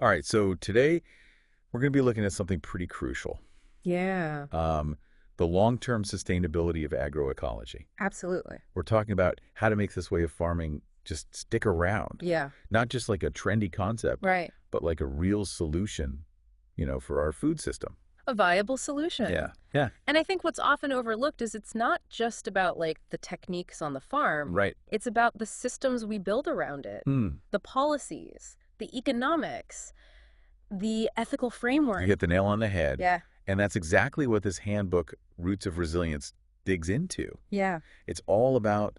All right, so today we're going to be looking at something pretty crucial. Yeah, Um, the long-term sustainability of agroecology. absolutely. We're talking about how to make this way of farming just stick around. Yeah, Not just like a trendy concept, right. but like a real solution, for our food system. A viable solution. Yeah. Yeah. And I think what's often overlooked is it's not just about like the techniques on the farm. Right. It's about the systems we build around it, Hmm. the policies, the economics, the ethical You framework. hit the nail on the head. Yeah, And that's exactly what this handbook, Roots of Resilience, digs into. yeah, It's all about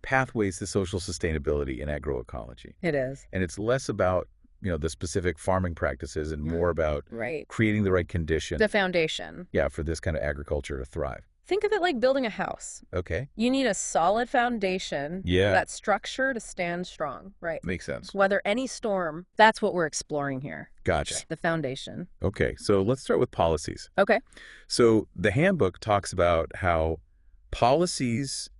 pathways to social sustainability in agroecology. it is. And it's less about, the specific farming practices and more about Right. creating the right condition, The foundation. for this kind of agriculture to thrive. Think of it like building a house. Okay. You need a solid foundation Yeah. for that structure to stand strong, right? Makes sense. Weather any storm. That's what we're exploring here. Gotcha. The foundation. Okay. So let's start with policies. Okay. So the handbook talks about how policies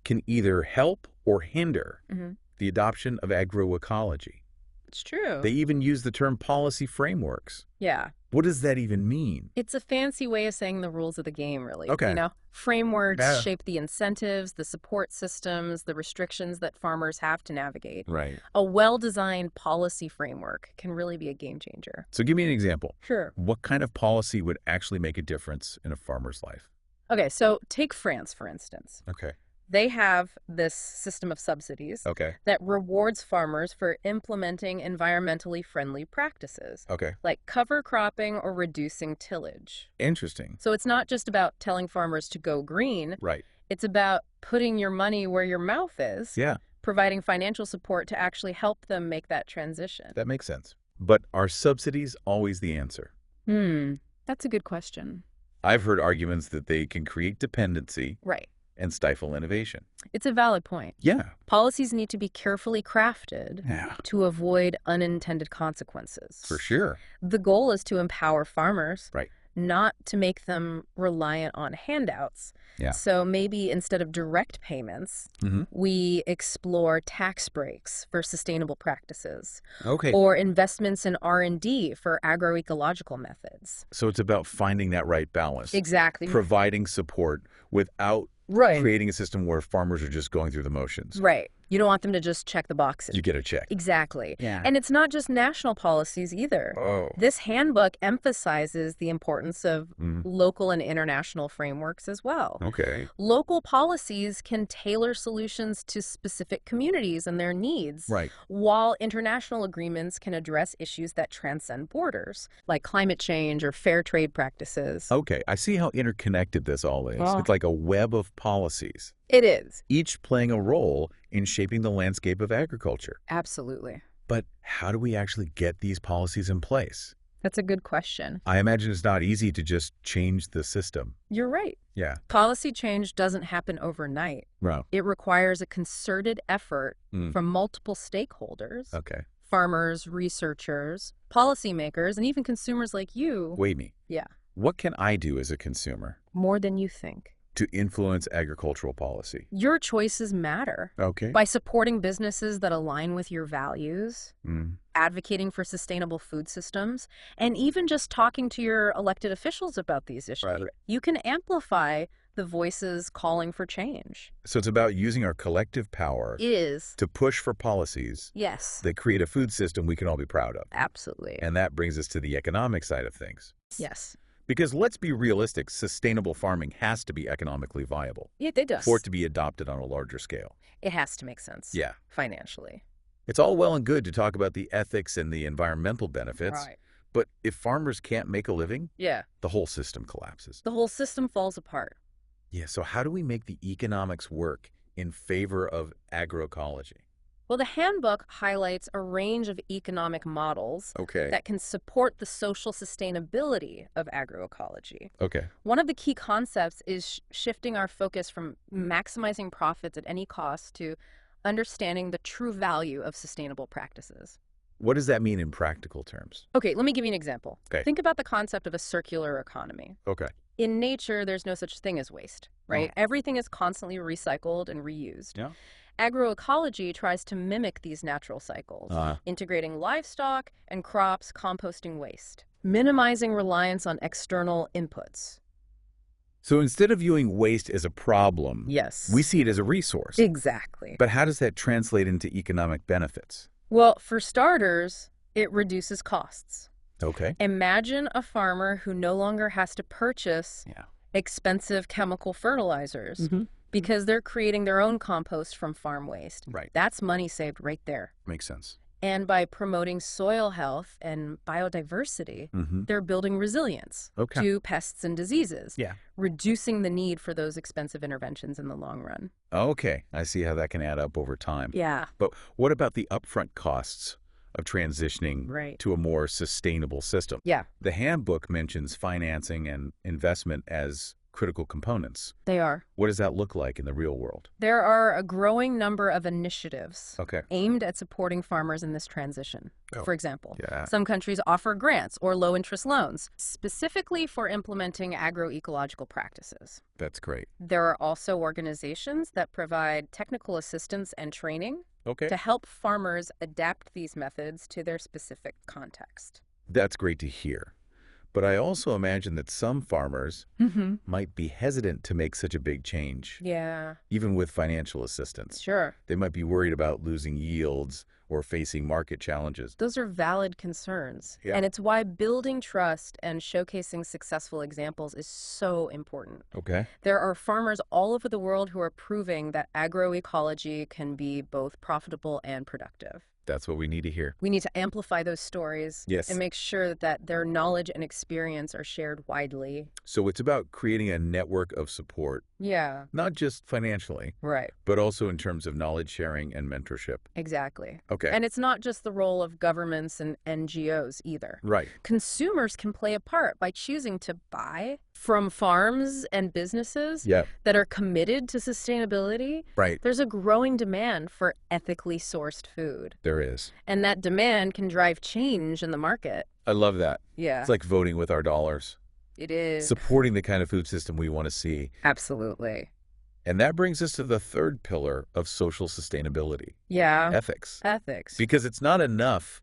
can either help or hinder Mm-hmm. the adoption of agroecology. It's true. They even use the term policy frameworks. Yeah. What does that even mean? It's a fancy way of saying the rules of the game, really. Okay. Frameworks Yeah. shape the incentives, the support systems, the restrictions that farmers have to navigate. Right. A well-designed policy framework can really be a game changer. So give me an example. Sure. What kind of policy would actually make a difference in a farmer's life? Okay, so take France, for instance. Okay. They have this system of subsidies Okay. that rewards farmers for implementing environmentally friendly practices, Okay. like cover cropping or reducing tillage. Interesting. So it's not just about telling farmers to go green, Right. it's about putting your money where your mouth is, Yeah, providing financial support to actually help them make that transition. that makes sense. But are subsidies always the answer? That's a good question. I've heard arguments that they can create dependency Right. and stifle innovation. It's a valid point. Yeah. Policies need to be carefully crafted Yeah. to avoid unintended consequences. For sure. The goal is to empower farmers, Right. not to make them reliant on handouts. Yeah. So maybe instead of direct payments, Mhm. we explore tax breaks for sustainable practices Okay. or investments in R&D for agroecological methods. So it's about finding that right balance. Exactly. Providing support without Right. creating a system where farmers are just going through the motions. Right. You don't want them to just check the boxes. You get a check. Exactly. Yeah. And it's not just national policies either. Oh. This handbook emphasizes the importance of Mm. local and international frameworks as well. Okay. Local policies can tailor solutions to specific communities and their needs, Right. while international agreements can address issues that transcend borders, like climate change or fair trade practices. Okay. I see how interconnected this all is. Oh. It's like a web of policies, It is. each playing a role in shaping the landscape of agriculture. Absolutely. But how do we actually get these policies in place? That's a good question. I imagine it's not easy to just change the system. You're right. Yeah. Policy change doesn't happen overnight. Wow. It requires a concerted effort Mm. from multiple stakeholders, Okay. farmers, researchers, policymakers, and even consumers like you. Wait me. Yeah. What can I do as a consumer More than you think. to influence agricultural policy? Your choices matter. Okay. By supporting businesses that align with your values, Mm. advocating for sustainable food systems, and even just talking to your elected officials about these issues, Right. you can amplify the voices calling for change. So it's about using our collective power Is. to push for policies Yes. that create a food system we can all be proud of. Absolutely. And that brings us to the economic side of things. Yes. Because let's be realistic, sustainable farming has to be economically viable It does. for it to be adopted on a larger scale. It has to make sense. Yeah. Financially. It's all well and good to talk about the ethics and the environmental benefits, but if farmers can't make a living, Yeah. the whole system collapses. The whole system falls apart. Yeah, so how do we make the economics work in favor of agroecology? Well, the handbook highlights a range of economic models Okay. that can support the social sustainability of agroecology. Okay. One of the key concepts is shifting our focus from maximizing profits at any cost to understanding the true value of sustainable practices. What does that mean in practical terms? Okay, let me give you an example. Okay. Think about the concept of a circular economy. Okay. In nature, there's no such thing as waste, right? Everything is constantly recycled and reused. Yeah. Agroecology tries to mimic these natural cycles, integrating livestock and crops, composting waste, minimizing reliance on external inputs. So instead of viewing waste as a problem, Yes. we see it as a resource. Exactly. But how does that translate into economic benefits? Well, for starters, it reduces costs. Okay. Imagine a farmer who no longer has to purchase expensive chemical fertilizers because they're creating their own compost from farm waste. Right. That's money saved right there. Makes sense. And by promoting soil health and biodiversity, they're building resilience to pests and diseases, reducing the need for those expensive interventions in the long run. Okay. I see how that can add up over time. Yeah. But what about the upfront costs of transitioning to a more sustainable system? Yeah. The handbook mentions financing and investment as critical components. They are. What does that look like in the real world? There are a growing number of initiatives Okay. aimed at supporting farmers in this transition. Oh, For example, yeah. some countries offer grants or low-interest loans, specifically for implementing agroecological practices. That's great. There are also organizations that provide technical assistance and training Okay. to help farmers adapt these methods to their specific context. That's great to hear. But I also imagine that some farmers might be hesitant to make such a big change, Yeah, even with financial assistance. sure. They might be worried about losing yields or facing market challenges. Those are valid concerns. Yeah. And it's why building trust and showcasing successful examples is so important. Okay. There are farmers all over the world who are proving that agroecology can be both profitable and productive. That's what we need to hear. We need to amplify those stories and make sure that their knowledge and experience are shared widely. So it's about creating a network of support, Yeah, not just financially, right. but also in terms of knowledge sharing and mentorship. Exactly. Okay. And it's not just the role of governments and NGOs either. Right. Consumers can play a part by choosing to buy from farms and businesses Yeah. that are committed to sustainability. Right. There's a growing demand for ethically sourced food. There is. And that demand can drive change in the market. I love that. Yeah, It's like voting with our dollars, it is. supporting the kind of food system we want to see. Absolutely. And that brings us to the third pillar of social sustainability, Yeah. ethics. Ethics. Because it's not enough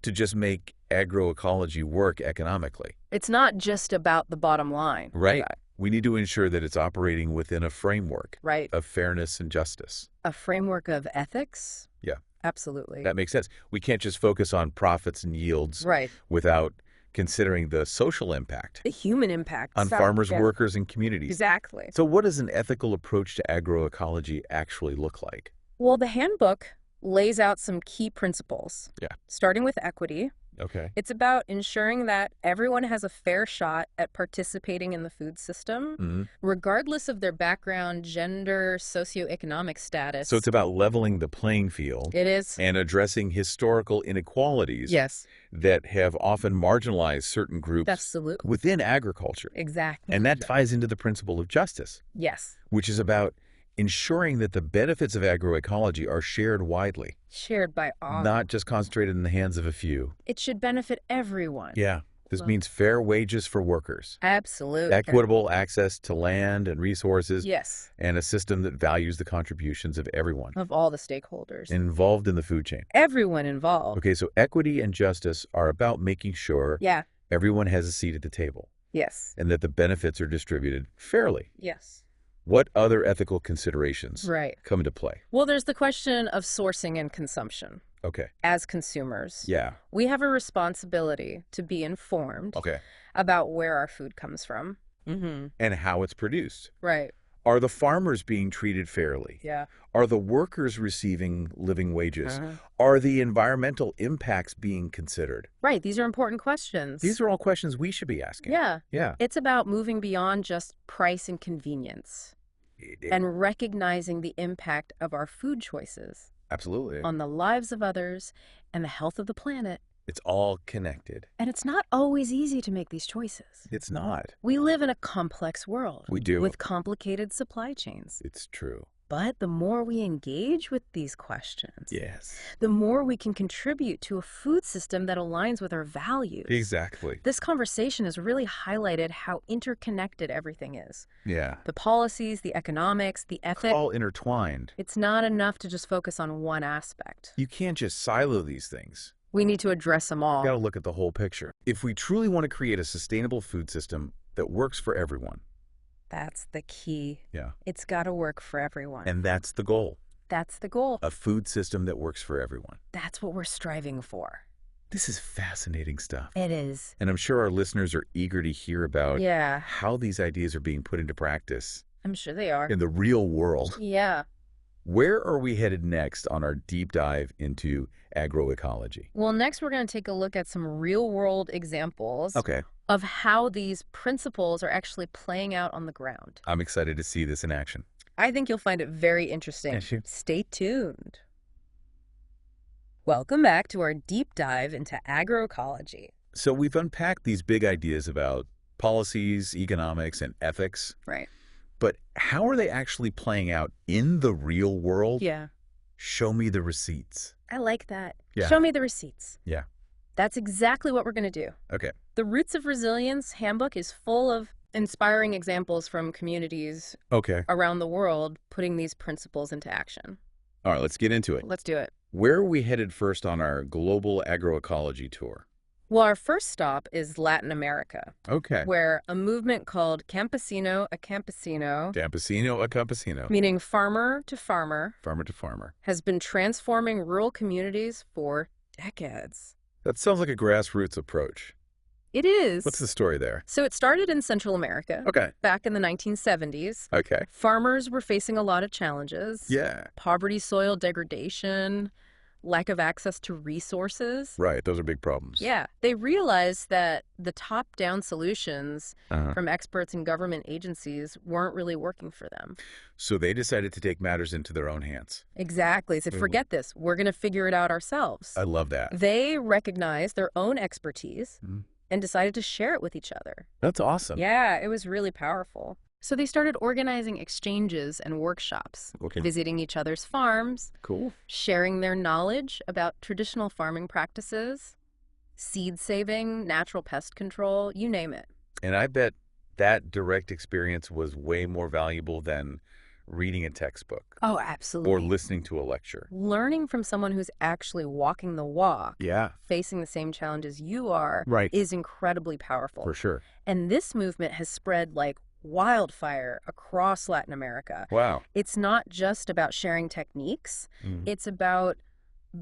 to just make agroecology work economically. It's not just about the bottom line. Right. Yeah. We need to ensure that it's operating within a framework Right. of fairness and justice. A framework of ethics? Yeah. Absolutely. That makes sense. We can't just focus on profits and yields Right. without considering the social impact The human impact. on farmers, workers, and communities. Exactly. So what does an ethical approach to agroecology actually look like? Well, the handbook lays out some key principles. Yeah. Starting with equity. Okay. It's about ensuring that everyone has a fair shot at participating in the food system, regardless of their background, gender, socioeconomic status. So it's about leveling the playing field It is. and addressing historical inequalities Yes. that have often marginalized certain groups Absolutely. within agriculture. Exactly. And that ties into the principle of justice, Yes. which is about ensuring that the benefits of agroecology are shared widely, Shared by all. not just concentrated in the hands of a few. It should benefit everyone. Yeah. This means fair wages for workers, Absolutely. equitable access to land and resources, Yes. and a system that values the contributions of everyone Of all the stakeholders. involved in the food chain. Everyone involved. Okay, so equity and justice are about making sure Yeah. everyone has a seat at the table Yes. and that the benefits are distributed fairly. Yes. What other ethical considerations Right. come into play? Well, there's the question of sourcing and consumption. Okay. As consumers, Yeah. we have a responsibility to be informed Okay. about where our food comes from. Mm-hmm. And how it's produced. Right. Are the farmers being treated fairly? Yeah. Are the workers receiving living wages? Uh-huh. Are the environmental impacts being considered? Right. These are important questions. These are all questions we should be asking. Yeah. Yeah. It's about moving beyond just price and convenience and recognizing the impact of our food choices Absolutely. on the lives of others and the health of the planet. It's all connected. And it's not always easy to make these choices. It's not. We live in a complex world. We do. With complicated supply chains. It's true. But the more we engage with these questions, yes, the more we can contribute to a food system that aligns with our values. Exactly. This conversation has really highlighted how interconnected everything is. Yeah. The policies, the economics, the ethics. All intertwined. It's not enough to just focus on one aspect. You can't just silo these things. We need to address them all. You gotta look at the whole picture. If we truly want to create a sustainable food system that works for everyone. That's the key. Yeah. It's got to work for everyone. And that's the goal. That's the goal. A food system that works for everyone. That's what we're striving for. This is fascinating stuff. It is. And I'm sure our listeners are eager to hear about how these ideas are being put into practice. I'm sure they are. In the real world. Yeah. Where are we headed next on our deep dive into agroecology? Well, next we're going to take a look at some real-world examples of how these principles are actually playing out on the ground. I'm excited to see this in action. I think you'll find it very interesting. Stay tuned. Welcome back to our deep dive into agroecology. So we've unpacked these big ideas about policies, economics, and ethics. Right. But how are they actually playing out in the real world? Yeah. Show me the receipts. I like that. Yeah. Show me the receipts. Yeah. That's exactly what we're going to do. Okay. The Roots of Resilience handbook is full of inspiring examples from communities around the world putting these principles into action. All right, let's get into it. Let's do it. Where are we headed first on our global agroecology tour? Well, our first stop is Latin America. Where a movement called Campesino a Campesino. Campesino a Campesino. Meaning farmer to farmer. Farmer to farmer. Has been transforming rural communities for decades. That sounds like a grassroots approach. It is. What's the story there? So it started in Central America. Back in the 1970s. Farmers were facing a lot of challenges. Yeah. Poverty, soil degradation, lack of access to resources. Right, those are big problems. Yeah. They realized that the top-down solutions from experts and government agencies weren't really working for them. So they decided to take matters into their own hands. Exactly. So forget this. We're going to figure it out ourselves. I love that. They recognized their own expertise and decided to share it with each other. That's awesome. Yeah, it was really powerful. So they started organizing exchanges and workshops, visiting each other's farms, sharing their knowledge about traditional farming practices, seed saving, natural pest control, you name it. And I bet that direct experience was way more valuable than reading a textbook. Oh, absolutely. Or listening to a lecture. Learning from someone who's actually walking the walk, facing the same challenges you are, is incredibly powerful. For sure. And this movement has spread like wildfire across Latin America. Wow. It's not just about sharing techniques. It's about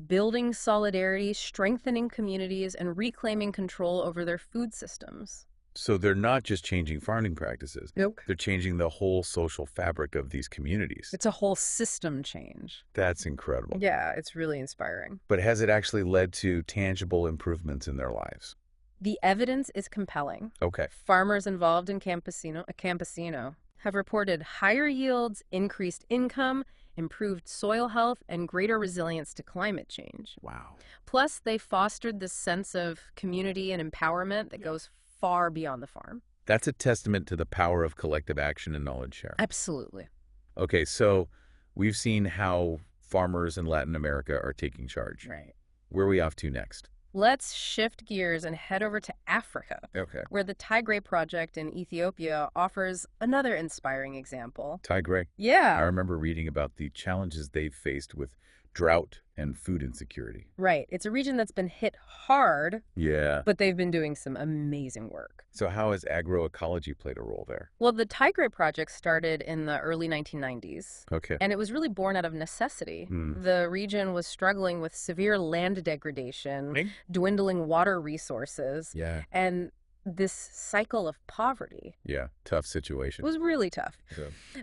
building solidarity, strengthening communities, and reclaiming control over their food systems. So they're not just changing farming practices. Nope. They're changing the whole social fabric of these communities. It's a whole system change. That's incredible. Yeah, it's really inspiring. But has it actually led to tangible improvements in their lives? The evidence is compelling. Farmers involved in Campesino have reported higher yields, increased income, improved soil health, and greater resilience to climate change. Wow. Plus, they fostered this sense of community and empowerment that goes far beyond the farm. That's a testament to the power of collective action and knowledge share. Absolutely. Okay, so we've seen how farmers in Latin America are taking charge. Right. Where are we off to next? Let's shift gears and head over to Africa, where the Tigray Project in Ethiopia offers another inspiring example. Tigray? Yeah. I remember reading about the challenges they've faced with drought and food insecurity. Right. It's a region that's been hit hard. Yeah. But they've been doing some amazing work. So how has agroecology played a role there? Well, the Tigray Project started in the early 1990s. And it was really born out of necessity. The region was struggling with severe land degradation, dwindling water resources, and this cycle of poverty. Yeah, tough situation. It was really tough.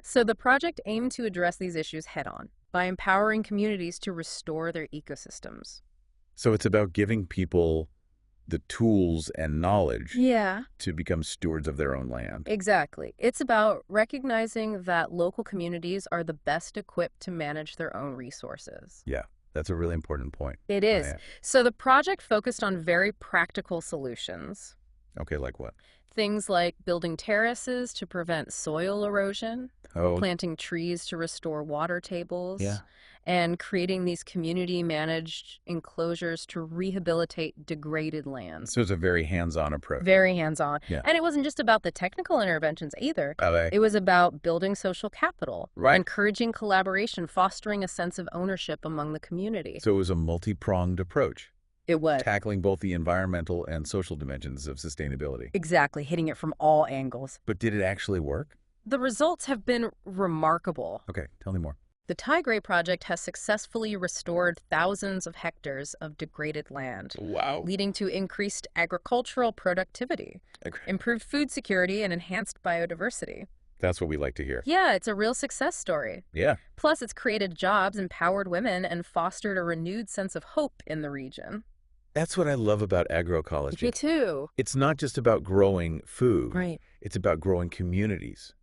So the project aimed to address these issues head-on by empowering communities to restore their ecosystems. So it's about giving people the tools and knowledge to become stewards of their own land. Exactly. It's about recognizing that local communities are the best equipped to manage their own resources. Yeah, that's a really important point. It is. So the project focused on very practical solutions. Okay, like what? Things like building terraces to prevent soil erosion, planting trees to restore water tables, and creating these community-managed enclosures to rehabilitate degraded lands. So it's a very hands-on approach. Very hands-on. Yeah. And it wasn't just about the technical interventions either. It was about building social capital, encouraging collaboration, fostering a sense of ownership among the community. So it was a multi-pronged approach. It was. Tackling both the environmental and social dimensions of sustainability. Exactly, hitting it from all angles. But did it actually work? The results have been remarkable. Okay, tell me more. The Tigray project has successfully restored thousands of hectares of degraded land. Wow. Leading to increased agricultural productivity, improved food security, and enhanced biodiversity. That's what we like to hear. Yeah, it's a real success story. Yeah. Plus, it's created jobs, empowered women, and fostered a renewed sense of hope in the region. That's what I love about agroecology. Me too. It's not just about growing food. Right. It's about growing communities,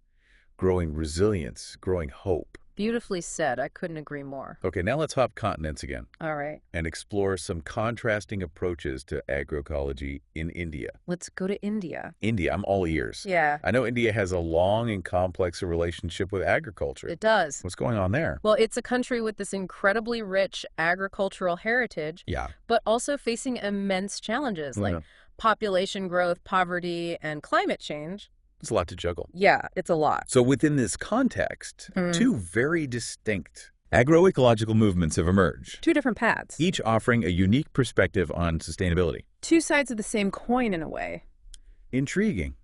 growing resilience, growing hope. Beautifully said. I couldn't agree more. Okay, now let's hop continents again. All right. And explore some contrasting approaches to agroecology in India. Let's go to India. India, I'm all ears. Yeah. I know India has a long and complex relationship with agriculture. It does. What's going on there? Well, it's a country with this incredibly rich agricultural heritage, but also facing immense challenges like population growth, poverty, and climate change. It's a lot to juggle. Yeah, it's a lot. So within this context, two very distinct agroecological movements have emerged. Two different paths. Each offering a unique perspective on sustainability. Two sides of the same coin in a way. Intriguing.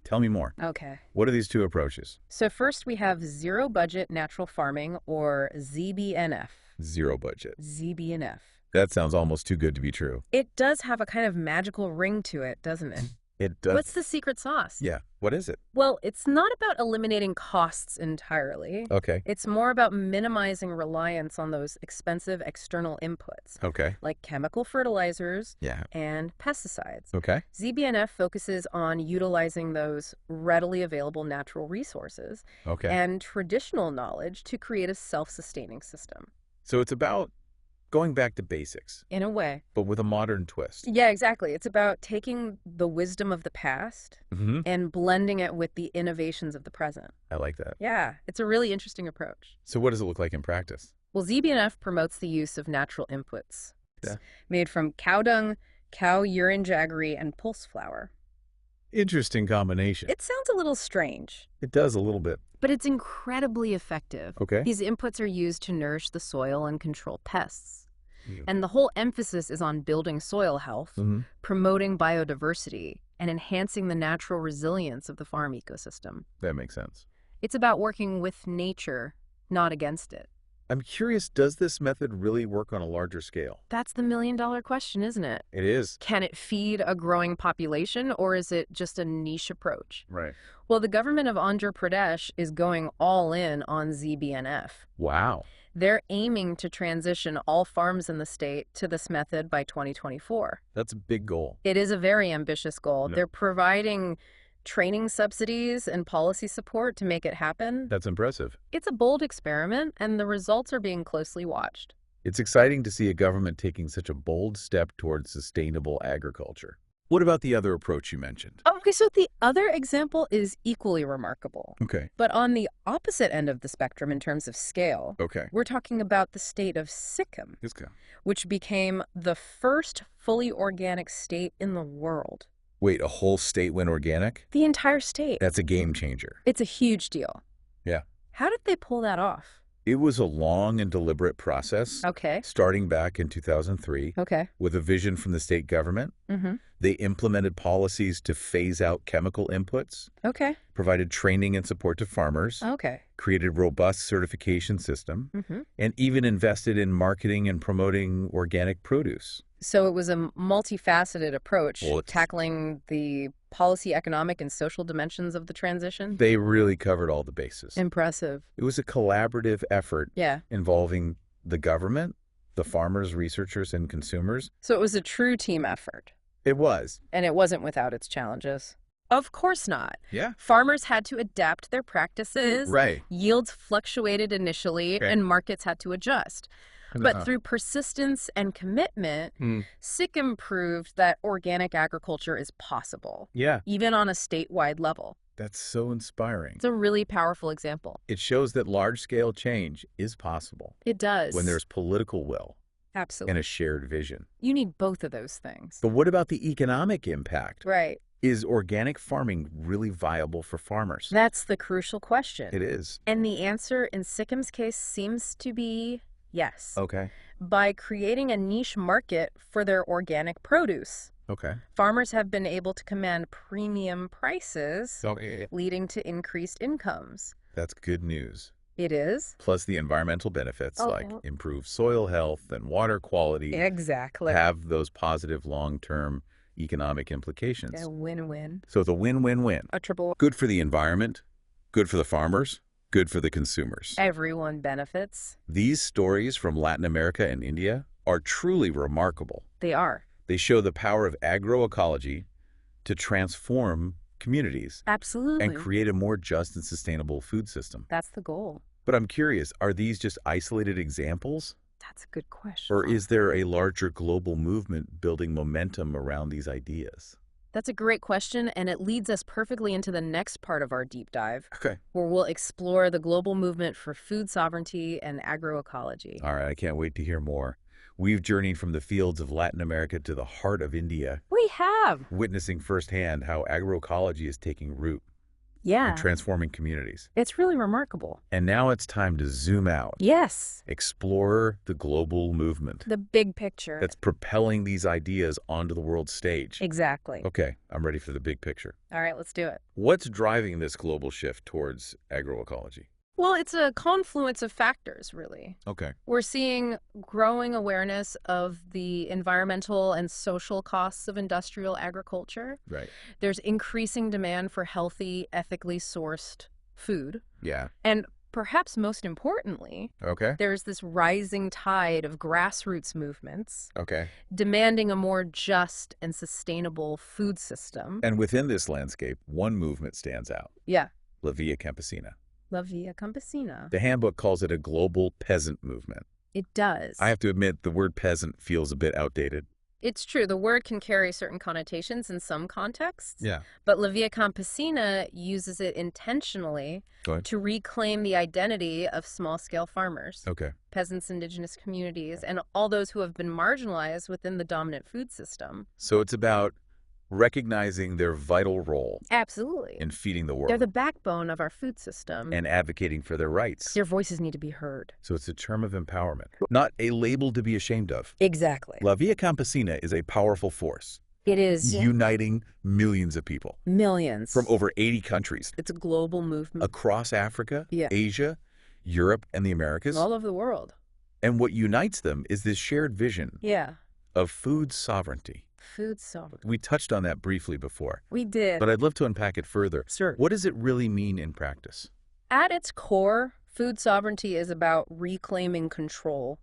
Tell me more. Okay. What are these two approaches? So first we have zero budget natural farming, or ZBNF. Zero budget. ZBNF. That sounds almost too good to be true. It does have a kind of magical ring to it, doesn't it? It does. What's the secret sauce? Yeah. What is it? Well, it's not about eliminating costs entirely. Okay. It's more about minimizing reliance on those expensive external inputs. Okay. Like chemical fertilizers and pesticides. Okay. ZBNF focuses on utilizing those readily available natural resources and traditional knowledge to create a self-sustaining system. So it's about going back to basics. In a way. But with a modern twist. Yeah, exactly. It's about taking the wisdom of the past and blending it with the innovations of the present. I like that. Yeah, it's a really interesting approach. So what does it look like in practice? Well, ZBNF promotes the use of natural inputs made from cow dung, cow urine jaggery, and pulse flour. Interesting combination. It sounds a little strange. It does a little bit. But it's incredibly effective. Okay. These inputs are used to nourish the soil and control pests. And the whole emphasis is on building soil health, promoting biodiversity, and enhancing the natural resilience of the farm ecosystem. That makes sense. It's about working with nature, not against it. I'm curious, does this method really work on a larger scale? That's the million-dollar question, isn't it? It is. Can it feed a growing population, or is it just a niche approach? Right. Well, the government of Andhra Pradesh is going all in on ZBNF. Wow. They're aiming to transition all farms in the state to this method by 2024. That's a big goal. It is a very ambitious goal. They're providing training subsidies and policy support to make it happen. That's impressive. It's a bold experiment, and the results are being closely watched. It's exciting to see a government taking such a bold step towards sustainable agriculture. What about the other approach you mentioned? Okay, so the other example is equally remarkable. Okay. But on the opposite end of the spectrum in terms of scale, we're talking about the state of Sikkim, which became the first fully organic state in the world. Wait, a whole state went organic? The entire state. That's a game changer. It's a huge deal. Yeah. How did they pull that off? It was a long and deliberate process. Starting back in 2003. With a vision from the state government. They implemented policies to phase out chemical inputs. Provided training and support to farmers. Created robust certification system. And even invested in marketing and promoting organic produce. So it was a multifaceted approach, tackling the policy, economic, and social dimensions of the transition? They really covered all the bases. Impressive. It was a collaborative effort involving the government, the farmers, researchers, and consumers. So it was a true team effort. It was. And it wasn't without its challenges. Of course not. Yeah. Farmers had to adapt their practices. Right. Yields fluctuated initially, and markets had to adjust. But through persistence and commitment, Sikkim proved that organic agriculture is possible. Yeah. Even on a statewide level. That's so inspiring. It's a really powerful example. It shows that large-scale change is possible. It does. When there's political will. Absolutely. And a shared vision. You need both of those things. But what about the economic impact? Right. Is organic farming really viable for farmers? That's the crucial question. It is. And the answer in Sikkim's case seems to be yes. Okay. By creating a niche market for their organic produce. Okay. Farmers have been able to command premium prices, leading to increased incomes. That's good news. It is. Plus the environmental benefits like improved soil health and water quality. Exactly. Have those positive long-term economic implications. A win-win. So it's a win-win-win. A triple. Good for the environment, good for the farmers, good for the consumers. Everyone benefits. These stories from Latin America and India are truly remarkable. They are. They show the power of agroecology to transform communities. Absolutely. And create a more just and sustainable food system. That's the goal. But I'm curious, are these just isolated examples? That's a good question. Or is there a larger global movement building momentum around these ideas? That's a great question, and it leads us perfectly into the next part of our deep dive, where we'll explore the global movement for food sovereignty and agroecology. All right, I can't wait to hear more. We've journeyed from the fields of Latin America to the heart of India. We have. Witnessing firsthand how agroecology is taking root. Yeah. And transforming communities. It's really remarkable. And now it's time to zoom out. Yes. Explore the global movement. The big picture. That's propelling these ideas onto the world stage. Exactly. Okay, I'm ready for the big picture. All right, let's do it. What's driving this global shift towards agroecology? Well, it's a confluence of factors, really. Okay. We're seeing growing awareness of the environmental and social costs of industrial agriculture. Right. There's increasing demand for healthy, ethically sourced food. Yeah. And perhaps most importantly, there's this rising tide of grassroots movements demanding a more just and sustainable food system. And within this landscape, one movement stands out. Yeah. La Via Campesina. La Via Campesina. The handbook calls it a global peasant movement. It does. I have to admit, the word peasant feels a bit outdated. It's true. The word can carry certain connotations in some contexts. Yeah. But La Via Campesina uses it intentionally to reclaim the identity of small-scale farmers, peasants, indigenous communities, and all those who have been marginalized within the dominant food system. So it's about recognizing their vital role in feeding the world. They're the backbone of our food system. And advocating for their rights. Their voices need to be heard. So it's a term of empowerment, not a label to be ashamed of. Exactly. La Via Campesina is a powerful force. It is. Uniting millions of people. Millions. From over 80 countries. It's a global movement. Across Africa, Asia, Europe, and the Americas. All over the world. And what unites them is this shared vision of food sovereignty. Food sovereignty. We touched on that briefly before. We did. But I'd love to unpack it further. Sure. What does it really mean in practice? At its core, food sovereignty is about reclaiming control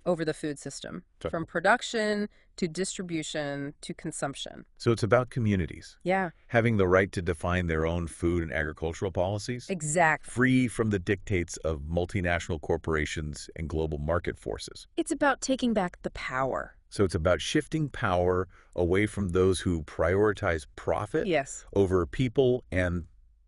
over the food system, from production to distribution to consumption. So it's about communities. Yeah. Having the right to define their own food and agricultural policies. Exactly. Free from the dictates of multinational corporations and global market forces. It's about taking back the power. So it's about shifting power away from those who prioritize profit over people and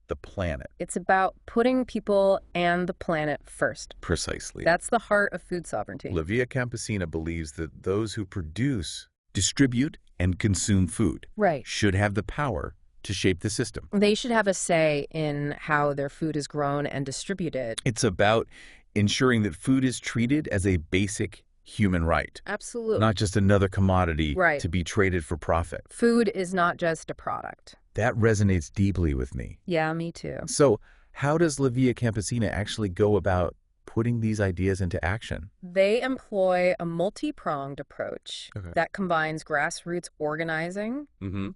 the planet. It's about putting people and the planet first. Precisely. That's the heart of food sovereignty. La Via Campesina believes that those who produce, distribute, and consume food should have the power to shape the system. They should have a say in how their food is grown and distributed. It's about ensuring that food is treated as a basic human right. Absolutely. Not just another commodity to be traded for profit. Food is not just a product. That resonates deeply with me. Yeah, me too. So how does La Via Campesina actually go about putting these ideas into action? They employ a multi-pronged approach that combines grassroots organizing,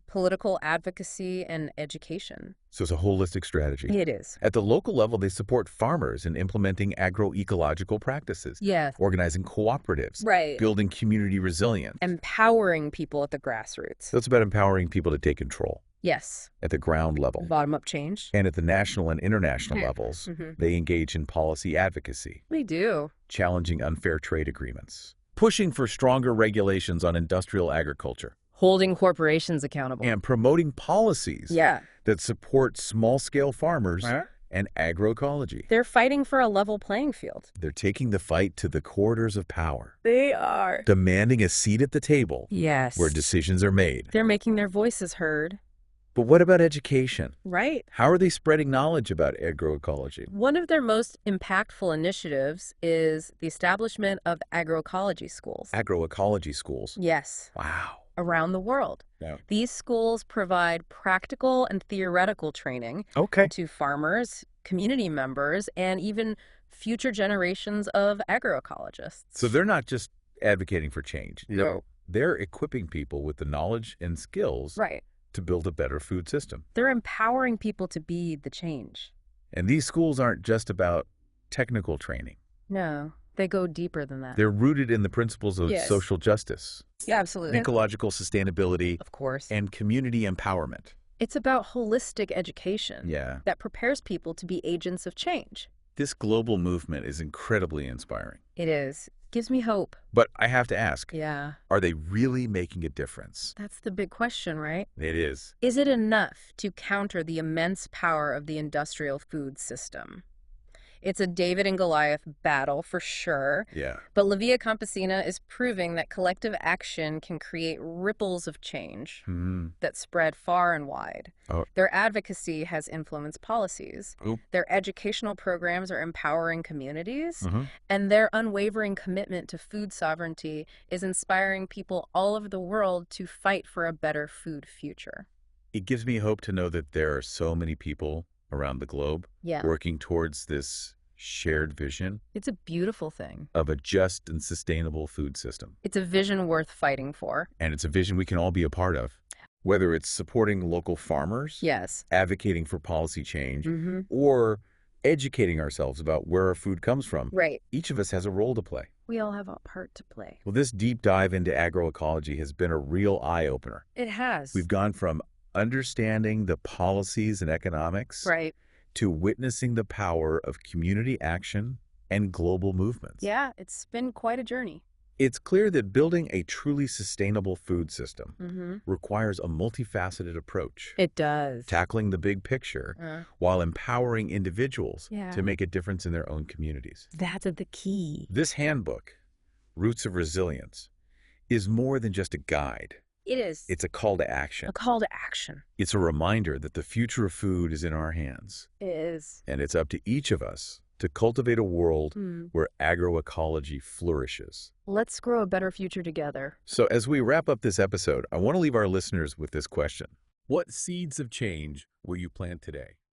political advocacy, and education. So it's a holistic strategy. It is. At the local level, they support farmers in implementing agroecological practices. Yes. Organizing cooperatives. Right. Building community resilience. Empowering people at the grassroots. So it's about empowering people to take control. Yes. At the ground level. Bottom-up change. And at the national and international levels, they engage in policy advocacy. They do. Challenging unfair trade agreements. Pushing for stronger regulations on industrial agriculture. Holding corporations accountable. And promoting policies that support small-scale farmers and agroecology. They're fighting for a level playing field. They're taking the fight to the corridors of power. They are. Demanding a seat at the table. Yes. Where decisions are made. They're making their voices heard. But what about education? Right. How are they spreading knowledge about agroecology? One of their most impactful initiatives is the establishment of agroecology schools. Agroecology schools? Yes. Wow. Around the world. Yeah. These schools provide practical and theoretical training to farmers, community members, and even future generations of agroecologists. So they're not just advocating for change. No. They're equipping people with the knowledge and skills to build a better food system. They're empowering people to be the change. And these schools aren't just about technical training. No, they go deeper than that. They're rooted in the principles of social justice. Yeah, absolutely. Ecological sustainability. Of course. And community empowerment. It's about holistic education that prepares people to be agents of change. This global movement is incredibly inspiring. It is. Gives me hope. But I have to ask, are they really making a difference? That's the big question, right? It is. Is it enough to counter the immense power of the industrial food system? It's a David and Goliath battle for sure. Yeah. But La Via Campesina is proving that collective action can create ripples of change that spread far and wide. Their advocacy has influenced policies. Their educational programs are empowering communities. And their unwavering commitment to food sovereignty is inspiring people all over the world to fight for a better food future. It gives me hope to know that there are so many people around the globe working towards this shared vision. It's a beautiful thing. Of a just and sustainable food system. It's a vision worth fighting for. And it's a vision we can all be a part of. Whether it's supporting local farmers, advocating for policy change, or educating ourselves about where our food comes from. Right. Each of us has a role to play. We all have a part to play. Well, this deep dive into agroecology has been a real eye-opener. It has. We've gone from understanding the policies and economics to witnessing the power of community action and global movements. Yeah, it's been quite a journey. It's clear that building a truly sustainable food system requires a multifaceted approach. It does. Tackling the big picture while empowering individuals to make a difference in their own communities. That's the key. This handbook, Roots of Resilience, is more than just a guide. It is. It's a call to action. A call to action. It's a reminder that the future of food is in our hands. It is. And it's up to each of us to cultivate a world where agroecology flourishes. Let's grow a better future together. So as we wrap up this episode, I want to leave our listeners with this question. What seeds of change will you plant today?